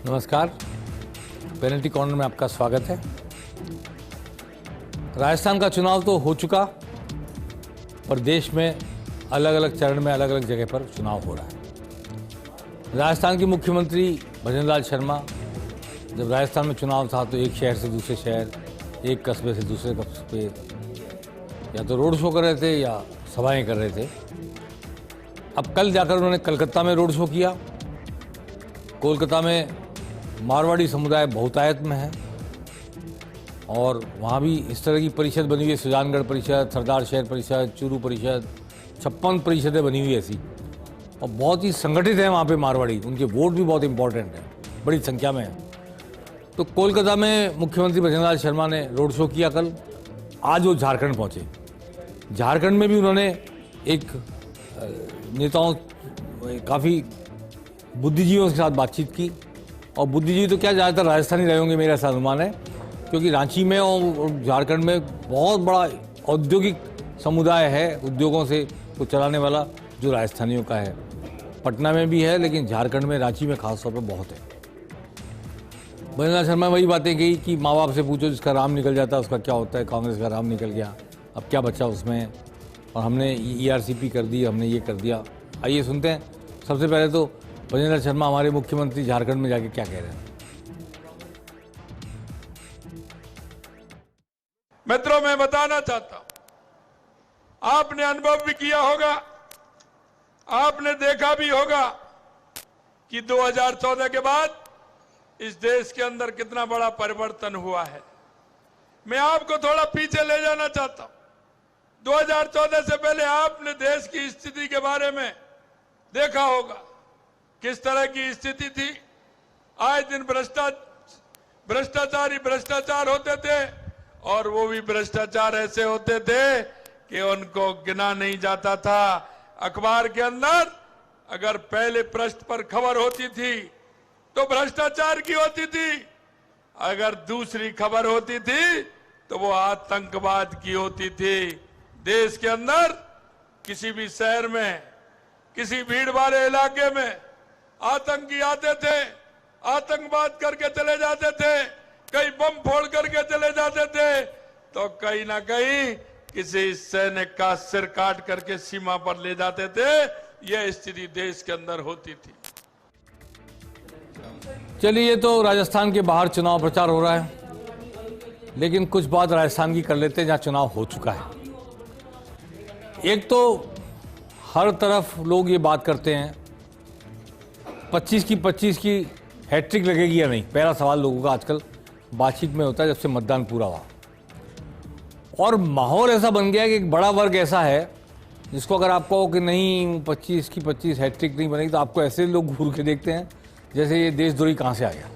नमस्कार, penalty corner में आपका स्वागत है। राजस्थान का चुनाव तो हो चुका, पर देश में अलग अलग चरण में अलग अलग जगह पर चुनाव हो रहा है। राजस्थान के मुख्यमंत्री भजन लाल शर्मा, जब राजस्थान में चुनाव था तो एक शहर से दूसरे शहर, एक कस्बे से दूसरे कस्बे या तो रोड शो कर रहे थे या सभाएं कर रहे थे। अब कल जाकर उन्होंने कलकत्ता में रोड शो किया। कोलकाता में मारवाड़ी समुदाय बहुतायत में है और वहाँ भी इस तरह की परिषद बनी हुई है, सुजानगढ़ परिषद, सरदार शहर परिषद, चूरू परिषद, 56 परिषदें बनी हुई ऐसी, और बहुत ही संगठित है वहाँ पे मारवाड़ी। उनके वोट भी बहुत इंपॉर्टेंट है, बड़ी संख्या में है। तो कोलकाता में मुख्यमंत्री भजन लाल शर्मा ने रोड शो किया कल। आज वो झारखंड पहुँचे। झारखंड में भी उन्होंने एक नेताओं, काफ़ी बुद्धिजीवियों के साथ बातचीत की। और बुद्धिजीवी तो क्या, ज़्यादातर राजस्थानी रहे होंगे, मेरा ऐसा अनुमान है, क्योंकि रांची में और झारखंड में बहुत बड़ा औद्योगिक समुदाय है, उद्योगों से को चलाने वाला, जो राजस्थानियों का है। पटना में भी है, लेकिन झारखंड में, रांची में खास तौर पर बहुत है। भजन लाल शर्मा वही बातें कही कि माँ बाप से पूछो, जिसका राम निकल जाता है उसका क्या होता है। कांग्रेस का राम निकल गया, अब क्या बचा उसमें, और हमने ERCP कर दी, हमने ये कर दिया। आइए सुनते हैं। सबसे पहले तो भजन लाल शर्मा हमारे मुख्यमंत्री झारखंड में जाके क्या कह रहे हैं। मित्रों, मैं बताना चाहता हूं, आपने अनुभव भी किया होगा, आपने देखा भी होगा कि 2014 के बाद इस देश के अंदर कितना बड़ा परिवर्तन हुआ है। मैं आपको थोड़ा पीछे ले जाना चाहता हूं। 2014 से पहले आपने देश की स्थिति के बारे में देखा होगा, किस तरह की स्थिति थी। आए दिन भ्रष्टाचारी भ्रष्टाचार होते थे, और वो भी भ्रष्टाचार ऐसे होते थे कि उनको गिना नहीं जाता था। अखबार के अंदर अगर पहले पृष्ठ पर खबर होती थी तो भ्रष्टाचार की होती थी, अगर दूसरी खबर होती थी तो वो आतंकवाद की होती थी। देश के अंदर किसी भी शहर में, किसी भीड़ वाले इलाके में आतंकी आते थे, आतंकवाद करके चले जाते थे, कहीं बम फोड़ करके चले जाते थे, तो कहीं ना कहीं किसी सैनिक का सिर काट करके सीमा पर ले जाते थे। यह स्थिति देश के अंदर होती थी। चलिए, ये तो राजस्थान के बाहर चुनाव प्रचार हो रहा है, लेकिन कुछ बात राजस्थान की कर लेते हैं जहां चुनाव हो चुका है। एक तो हर तरफ लोग ये बात करते हैं 25 की हैट्रिक लगेगी या नहीं। पहला सवाल लोगों का आजकल बातचीत में होता है जब से मतदान पूरा हुआ। और माहौल ऐसा बन गया है कि एक बड़ा वर्ग ऐसा है जिसको अगर आप कहो कि नहीं 25 हैट्रिक नहीं बनेगी, तो आपको ऐसे लोग घूर के देखते हैं जैसे ये देशद्रोही कहाँ से आ गया।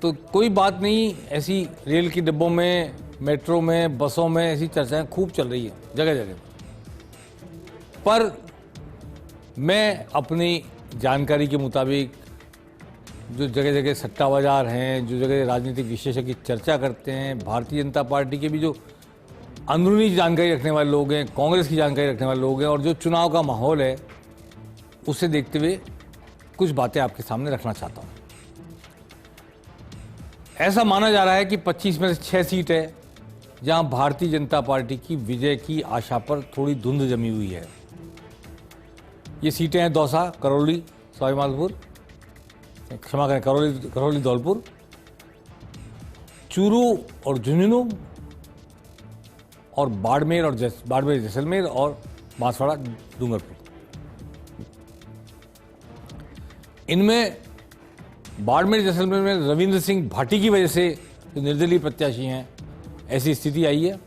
तो कोई बात नहीं, ऐसी रेल की डिब्बों में, मेट्रो में, बसों में ऐसी चर्चाएं खूब चल रही है जगह जगह। पर मैं अपनी जानकारी के मुताबिक, जो जगह जगह सट्टा बाजार हैं, जो जगह राजनीतिक विशेषज्ञ चर्चा करते हैं, भारतीय जनता पार्टी के भी जो अंदरूनी जानकारी रखने वाले लोग हैं, कांग्रेस की जानकारी रखने वाले लोग हैं, और जो चुनाव का माहौल है, उसे देखते हुए कुछ बातें आपके सामने रखना चाहता हूँ। ऐसा माना जा रहा है कि 25 में से 6 सीट है जहां भारतीय जनता पार्टी की विजय की आशा पर थोड़ी धुंध जमी हुई है। ये सीटें हैं दौसा, करौली, सवाईमाधोपुर, क्षमा करें, करौली धौलपुर, चूरू और झुंझुनू, और बाड़मेर जैसलमेर और बांसवाड़ा डूंगरपुर। इनमें बाड़मेर जैसलमेर में रविंद्र सिंह भाटी की वजह से जो निर्दलीय प्रत्याशी हैं, ऐसी स्थिति आई है।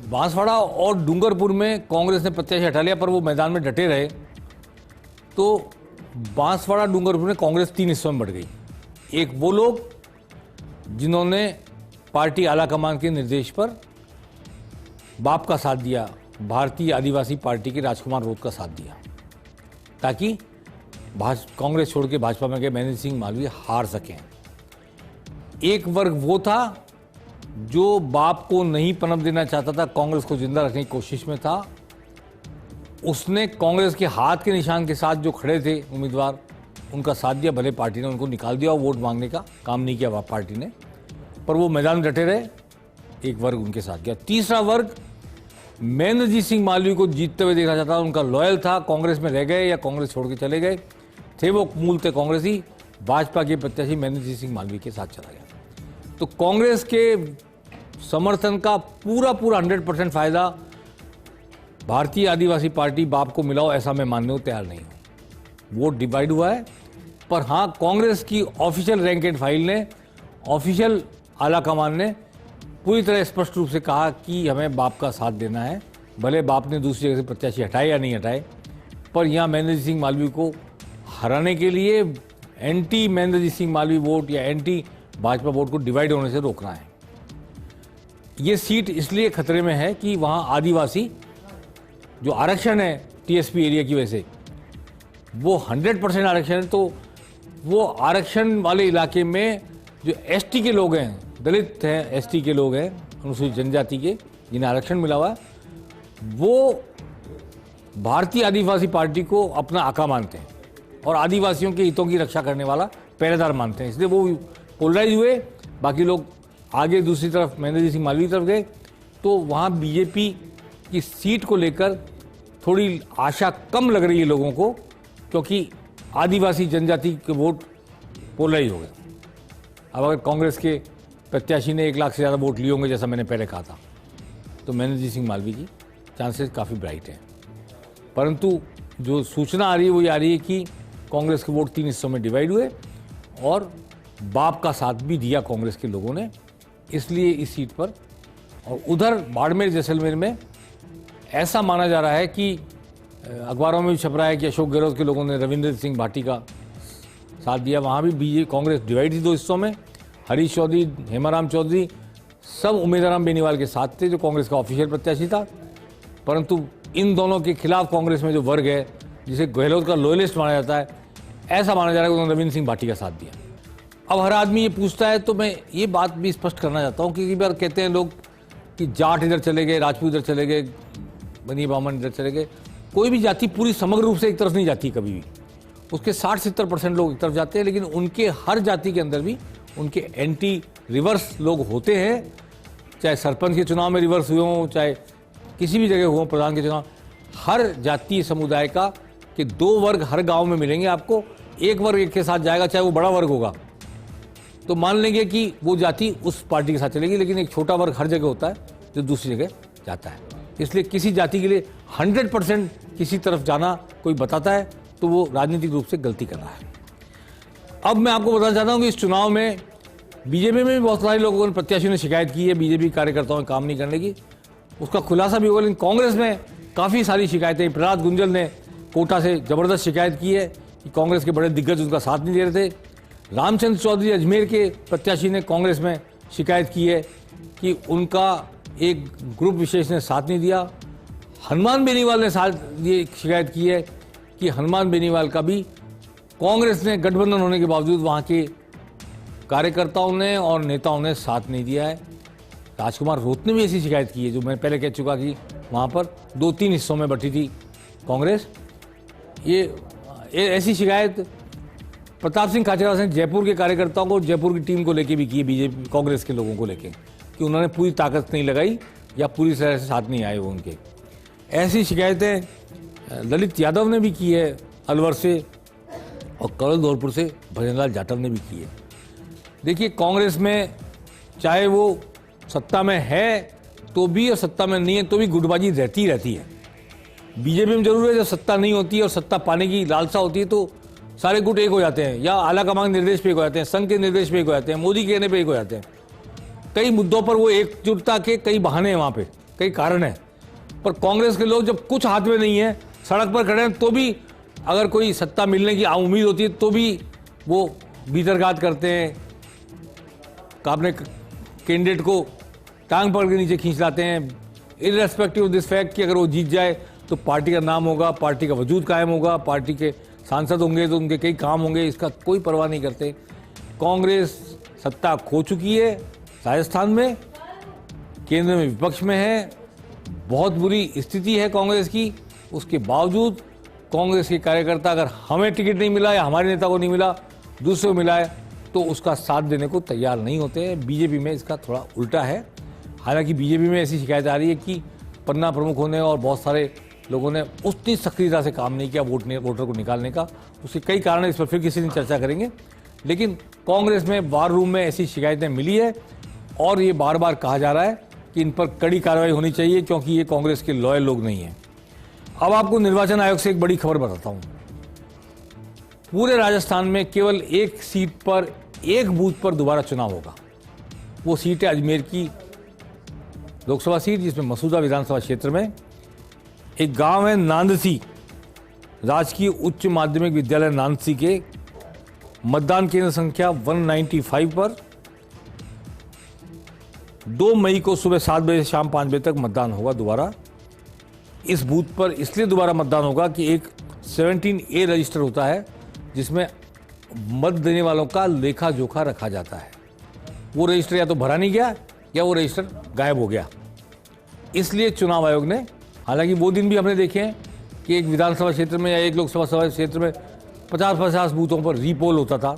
बांसवाड़ा और डूंगरपुर में कांग्रेस ने प्रत्याशी हटा लिया, पर वो मैदान में डटे रहे, तो बांसवाड़ा डूंगरपुर में कांग्रेस 3 हिस्सों में बढ़ गई। एक वो लोग जिन्होंने पार्टी आलाकमान के निर्देश पर बाप का साथ दिया, भारतीय आदिवासी पार्टी के राजकुमार रोत का साथ दिया, ताकि कांग्रेस छोड़ के भाजपा में गए महेंद्र सिंह मालवीय हार सकें। एक वर्ग वो था जो बाप को नहीं पनप देना चाहता था, कांग्रेस को जिंदा रखने की कोशिश में था। उसने कांग्रेस के हाथ के निशान के साथ जो खड़े थे उम्मीदवार, उनका साथ दिया, भले पार्टी ने उनको निकाल दिया और वोट मांगने का काम नहीं किया पार्टी ने, पर वो मैदान में डटे रहे, एक वर्ग उनके साथ गया। तीसरा वर्ग महेंद्रजीत सिंह मालवीय को जीतते हुए देखना चाहता, उनका लॉयल था, कांग्रेस में रह गए या कांग्रेस छोड़ के चले गए थे, वो मूलतः कांग्रेसी, भाजपा के प्रत्याशी महेंद्रजीत सिंह मालवीय के साथ चला गया। तो कांग्रेस के समर्थन का पूरा 100% फायदा भारतीय आदिवासी पार्टी बाप को मिला हो, ऐसा मैं मानने को तैयार नहीं हूं। वोट डिवाइड हुआ है, पर हाँ, कांग्रेस की ऑफिशियल रैंक एंड फाइल ने, ऑफिशियल आला कमान ने पूरी तरह स्पष्ट रूप से कहा कि हमें बाप का साथ देना है। भले बाप ने दूसरी जगह से प्रत्याशी हटाए या नहीं हटाए, पर यहाँ महेंद्रजीत सिंह मालवीय को हराने के लिए एंटी महेंद्रजीत सिंह मालवीय वोट या एंटी भाजपा वोट को डिवाइड होने से रोकना है। ये सीट इसलिए खतरे में है कि वहाँ आदिवासी जो आरक्षण है टीएसपी एरिया की वजह से, वो 100% आरक्षण है, तो वो आरक्षण वाले इलाके में जो एसटी के लोग हैं, दलित हैं, एसटी के लोग हैं, अनुसूचित जनजाति के जिन्हें आरक्षण मिला हुआ है, वो भारतीय आदिवासी पार्टी को अपना आका मानते हैं और आदिवासियों के हितों की रक्षा करने वाला पहरेदार मानते हैं, इसलिए वो पोलराइज हुए। बाकी लोग आगे दूसरी तरफ महेंद्रजीत सिंह मालवीय की तरफ गए, तो वहाँ बीजेपी की सीट को लेकर थोड़ी आशा कम लग रही है लोगों को, क्योंकि आदिवासी जनजाति के वोट पोलराइज हो गए। अब अगर कांग्रेस के प्रत्याशी ने 1 लाख से ज़्यादा वोट लिए होंगे, जैसा मैंने पहले कहा था, तो महेंद्रजीत सिंह मालवीय की चांसेस काफ़ी ब्राइट हैं। परंतु जो सूचना आ रही है वो ये आ रही है कि कांग्रेस के वोट 3 हिस्सों में डिवाइड हुए और बाप का साथ भी दिया कांग्रेस के लोगों ने, इसलिए इस सीट पर। और उधर बाड़मेर जैसलमेर में ऐसा माना जा रहा है कि अखबारों में भी छप रहा है कि अशोक गहलोत के लोगों ने रविंद्र सिंह भाटी का साथ दिया। वहाँ भी बीजेपी कांग्रेस डिवाइड थी 2 हिस्सों में। हरीश चौधरी, हेमाराम चौधरी सब उम्मीदवार बेनीवाल के साथ थे, जो कांग्रेस का ऑफिशियल प्रत्याशी था। परंतु इन दोनों के खिलाफ कांग्रेस में जो वर्ग है, जिसे गहलोत का लॉयलिस्ट माना जाता है, ऐसा माना जा रहा है कि उन्होंने रविंद्र सिंह भाटी का साथ दिया। अब हर आदमी ये पूछता है, तो मैं ये बात भी स्पष्ट करना चाहता हूँ कि कई बार कहते हैं लोग कि जाट इधर चले गए, राजपूत इधर चले गए, बनिया बामन इधर चले गए। कोई भी जाति पूरी समग्र रूप से एक तरफ नहीं जाती कभी भी, उसके 60-70% लोग एक तरफ जाते हैं, लेकिन उनके हर जाति के अंदर भी उनके एंटी रिवर्स लोग होते हैं। चाहे सरपंच के चुनाव में रिवर्स हुए हों, चाहे किसी भी जगह हुए, प्रधान के चुनाव, हर जातीय समुदाय का कि 2 वर्ग हर गांव में मिलेंगे आपको। एक वर्ग एक के साथ जाएगा, चाहे वो बड़ा वर्ग होगा, तो मान लेंगे कि वो जाति उस पार्टी के साथ चलेगी, लेकिन एक छोटा वर्ग हर जगह होता है जो दूसरी जगह जाता है। इसलिए किसी जाति के लिए 100% किसी तरफ जाना कोई बताता है तो वो राजनीतिक रूप से गलती कर रहा है। अब मैं आपको बताना चाहता हूँ कि इस चुनाव में बीजेपी में भी बहुत सारे लोगों ने, प्रत्याशियों ने शिकायत की है बीजेपी कार्यकर्ताओं में काम नहीं करने की, उसका खुलासा भी होगा। लेकिन कांग्रेस में काफ़ी सारी शिकायतें, प्रहलाद गुंजल ने कोटा से ज़बरदस्त शिकायत की है कि कांग्रेस के बड़े दिग्गज उनका साथ नहीं दे रहे थे। रामचंद्र चौधरी अजमेर के प्रत्याशी ने कांग्रेस में शिकायत की है कि उनका एक ग्रुप विशेष ने साथ नहीं दिया। हनुमान बेनीवाल ने साथ ये शिकायत की है कि हनुमान बेनीवाल का भी कांग्रेस ने गठबंधन होने के बावजूद वहाँ के कार्यकर्ताओं ने और नेताओं ने साथ नहीं दिया है। राजकुमार रोत ने भी ऐसी शिकायत की है, जो मैं पहले कह चुका कि वहाँ पर 2-3 हिस्सों में बटी थी कांग्रेस। ये ऐसी शिकायत प्रताप सिंह खाचरियावास ने जयपुर के कार्यकर्ताओं को, जयपुर की टीम को लेके भी की है, बीजेपी कांग्रेस के लोगों को लेके, कि उन्होंने पूरी ताकत नहीं लगाई या पूरी तरह से साथ नहीं आए वो उनके। ऐसी शिकायतें ललित यादव ने भी की है अलवर से, और कौल धौलपुर से भजनलाल जाटव ने भी की है। देखिए, कांग्रेस में चाहे वो सत्ता में है तो भी और सत्ता में नहीं है तो भी गुटबाजी रहती है। बीजेपी में जरूर है, जब सत्ता नहीं होती है और सत्ता पाने की लालसा होती है तो सारे गुट एक हो जाते हैं, या आला कमान निर्देश पे एक हो जाते हैं, संघ के निर्देश पे एक हो जाते हैं, मोदी के कहने पे एक हो जाते हैं। कई मुद्दों पर वो एकजुटता के कई बहाने हैं, वहाँ पे कई कारण हैं। पर कांग्रेस के लोग जब कुछ हाथ में नहीं है, सड़क पर खड़े हैं, तो भी अगर कोई सत्ता मिलने की उम्मीद होती है तो भी वो भीतरघात करते हैं, अपने कैंडिडेट को टांग पकड़ के नीचे खींच लाते हैं, इररेस्पेक्टिव ऑफ दिस फैक्ट कि अगर वो जीत जाए तो पार्टी का नाम होगा, पार्टी का वजूद कायम होगा, पार्टी के सांसद होंगे तो उनके कई काम होंगे, इसका कोई परवाह नहीं करते। कांग्रेस सत्ता खो चुकी है राजस्थान में, केंद्र में विपक्ष में है, बहुत बुरी स्थिति है कांग्रेस की। उसके बावजूद कांग्रेस के कार्यकर्ता अगर हमें टिकट नहीं मिला या हमारे नेता को नहीं मिला, दूसरे को मिला है, तो उसका साथ देने को तैयार नहीं होते हैं। बीजेपी में इसका थोड़ा उल्टा है। हालांकि बीजेपी में ऐसी शिकायत आ रही है कि पन्ना प्रमुखों ने और बहुत सारे लोगों ने उतनी सक्रियता से काम नहीं किया वोटर को निकालने का। उसके कई कारण है, इस पर फिर किसी दिन चर्चा करेंगे। लेकिन कांग्रेस में वार रूम में ऐसी शिकायतें मिली है और ये बार बार कहा जा रहा है कि इन पर कड़ी कार्रवाई होनी चाहिए, क्योंकि ये कांग्रेस के लॉयल लोग नहीं हैं। अब आपको निर्वाचन आयोग से एक बड़ी खबर बताता हूं। पूरे राजस्थान में केवल एक सीट पर, एक बूथ पर दोबारा चुनाव होगा। वो सीट है अजमेर की लोकसभा सीट, जिसमें मसूदा विधानसभा क्षेत्र में एक गांव है नांदसी, राजकीय उच्च माध्यमिक विद्यालय नांदसी के मतदान केंद्र संख्या 195 पर 2 मई को सुबह 7 बजे से शाम 5 बजे तक मतदान होगा दोबारा। इस बूथ पर इसलिए दोबारा मतदान होगा कि एक 17A रजिस्टर होता है जिसमें मत देने वालों का लेखा जोखा रखा जाता है। वो रजिस्टर या तो भरा नहीं गया या वो रजिस्टर गायब हो गया। इसलिए चुनाव आयोग ने, हालांकि वो दिन भी हमने देखे हैं कि एक विधानसभा क्षेत्र में या एक लोकसभा क्षेत्र में 50-50 बूथों पर रीपोल होता था,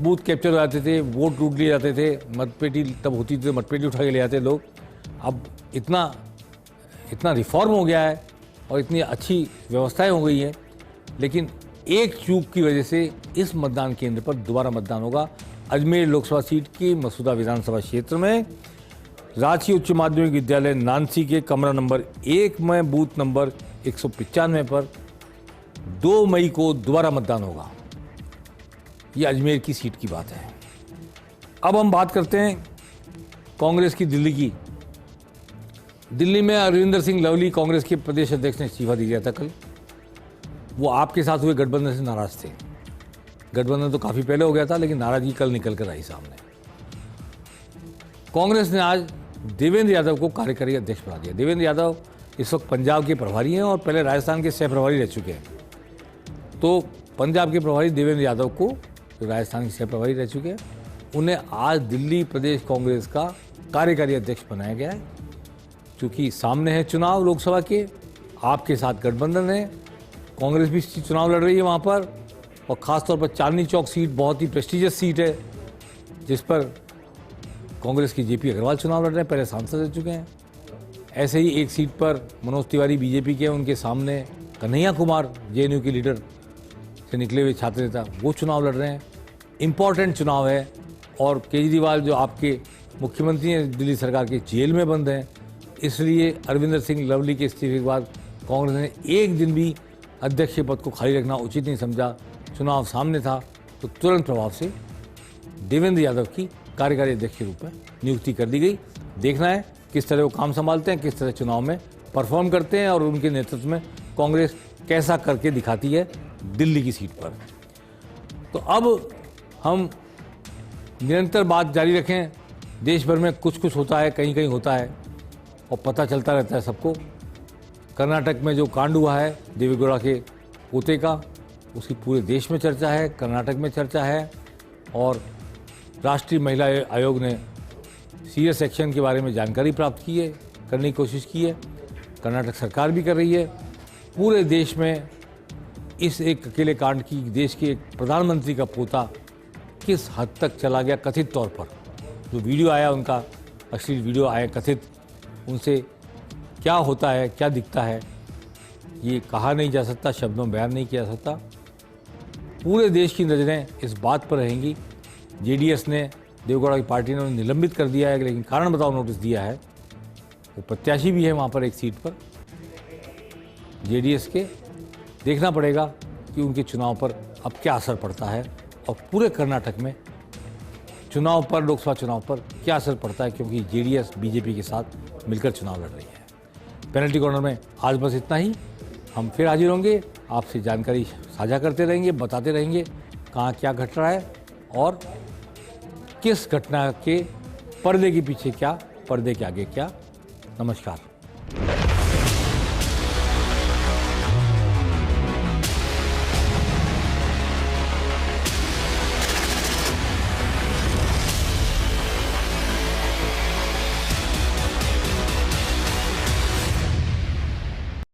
बूथ कैप्चर हो जाते थे, वोट लूट लिए जाते थे, मतपेटी तब होती थी, मतपेटी उठा के ले जाते लोग। अब इतना रिफॉर्म हो गया है और इतनी अच्छी व्यवस्थाएं हो गई हैं, लेकिन एक चूक की वजह से इस मतदान केंद्र पर दोबारा मतदान होगा। अजमेर लोकसभा सीट की मसूदा विधानसभा क्षेत्र में राजकीय उच्च माध्यमिक विद्यालय नांदसी के कमरा नंबर 1 में बूथ नंबर 195 पर 2 मई को दोबारा मतदान होगा। ये अजमेर की सीट की बात है। अब हम बात करते हैं कांग्रेस की दिल्ली की। दिल्ली में अरविंदर सिंह लवली, कांग्रेस के प्रदेश अध्यक्ष, ने इस्तीफा दे दिया था कल। वो आपके साथ हुए गठबंधन से नाराज थे। गठबंधन तो काफी पहले हो गया था, लेकिन नाराजगी कल निकल कर आई सामने। कांग्रेस ने आज देवेंद्र यादव को कार्यकारी अध्यक्ष बना दिया। देवेंद्र यादव इस वक्त पंजाब के प्रभारी हैं और पहले राजस्थान के सह प्रभारी रह चुके हैं। तो पंजाब के प्रभारी देवेंद्र यादव को, जो राजस्थान के सह प्रभारी रह चुके हैं, उन्हें आज दिल्ली प्रदेश कांग्रेस का कार्यकारी अध्यक्ष बनाया गया है। क्योंकि सामने है चुनाव लोकसभा के, आपके साथ गठबंधन है, कांग्रेस भी चुनाव लड़ रही है वहाँ पर, और ख़ासतौर पर चांदनी चौक सीट बहुत ही प्रेस्टिजियस सीट है, जिस पर कांग्रेस की जेपी अग्रवाल चुनाव लड़ रहे हैं, पहले सांसद रह चुके हैं। ऐसे ही एक सीट पर मनोज तिवारी बीजेपी के, उनके सामने कन्हैया कुमार जेएनयू के लीडर से निकले हुए छात्र नेता, वो चुनाव लड़ रहे हैं। इम्पॉर्टेंट चुनाव है और केजरीवाल जो आपके मुख्यमंत्री हैं दिल्ली सरकार के, जेल में बंद हैं। इसलिए अरविंदर सिंह लवली के इस्तीफे के बाद कांग्रेस ने एक दिन भी अध्यक्ष के पद को खाली रखना उचित नहीं समझा। चुनाव सामने था तो तुरंत प्रभाव से देवेंद्र यादव की कार्यकारी अध्यक्ष के रूप में नियुक्ति कर दी गई। देखना है किस तरह वो काम संभालते हैं, किस तरह चुनाव में परफॉर्म करते हैं और उनके नेतृत्व में कांग्रेस कैसा करके दिखाती है दिल्ली की सीट पर। तो अब हम निरंतर बात जारी रखें। देश भर में कुछ कुछ होता है, कहीं कहीं होता है और पता चलता रहता है सबको। कर्नाटक में जो कांड हुआ है देवेगौड़ा के पोते का, उसकी पूरे देश में चर्चा है, कर्नाटक में चर्चा है, और राष्ट्रीय महिला आयोग ने सीरियस एक्शन के बारे में जानकारी प्राप्त की है, करने की कोशिश की है। कर्नाटक सरकार भी कर रही है। पूरे देश में इस एक अकेले कांड की, देश के एक प्रधानमंत्री का पोता किस हद तक चला गया कथित तौर पर, जो वीडियो आया उनका, अश्लील वीडियो आया कथित, उनसे क्या होता है, क्या दिखता है, ये कहा नहीं जा सकता, शब्दों में बयान नहीं किया जा सकता। पूरे देश की नज़रें इस बात पर रहेंगी। जेडीएस ने, देवेगौड़ा की पार्टी ने उन्हें निलंबित कर दिया है, लेकिन कारण बताओ नोटिस दिया है। वो प्रत्याशी भी है वहाँ पर एक सीट पर जेडीएस के। देखना पड़ेगा कि उनके चुनाव पर अब क्या असर पड़ता है और पूरे कर्नाटक में चुनाव पर, लोकसभा चुनाव पर क्या असर पड़ता है, क्योंकि जेडीएस बीजेपी के साथ मिलकर चुनाव लड़ रही है। पेनल्टी कॉर्नर में आज बस इतना ही। हम फिर हाजिर होंगे, आपसे जानकारी साझा करते रहेंगे, बताते रहेंगे कहाँ क्या घट रहा है और किस घटना के पर्दे के पीछे क्या, पर्दे के आगे क्या। नमस्कार।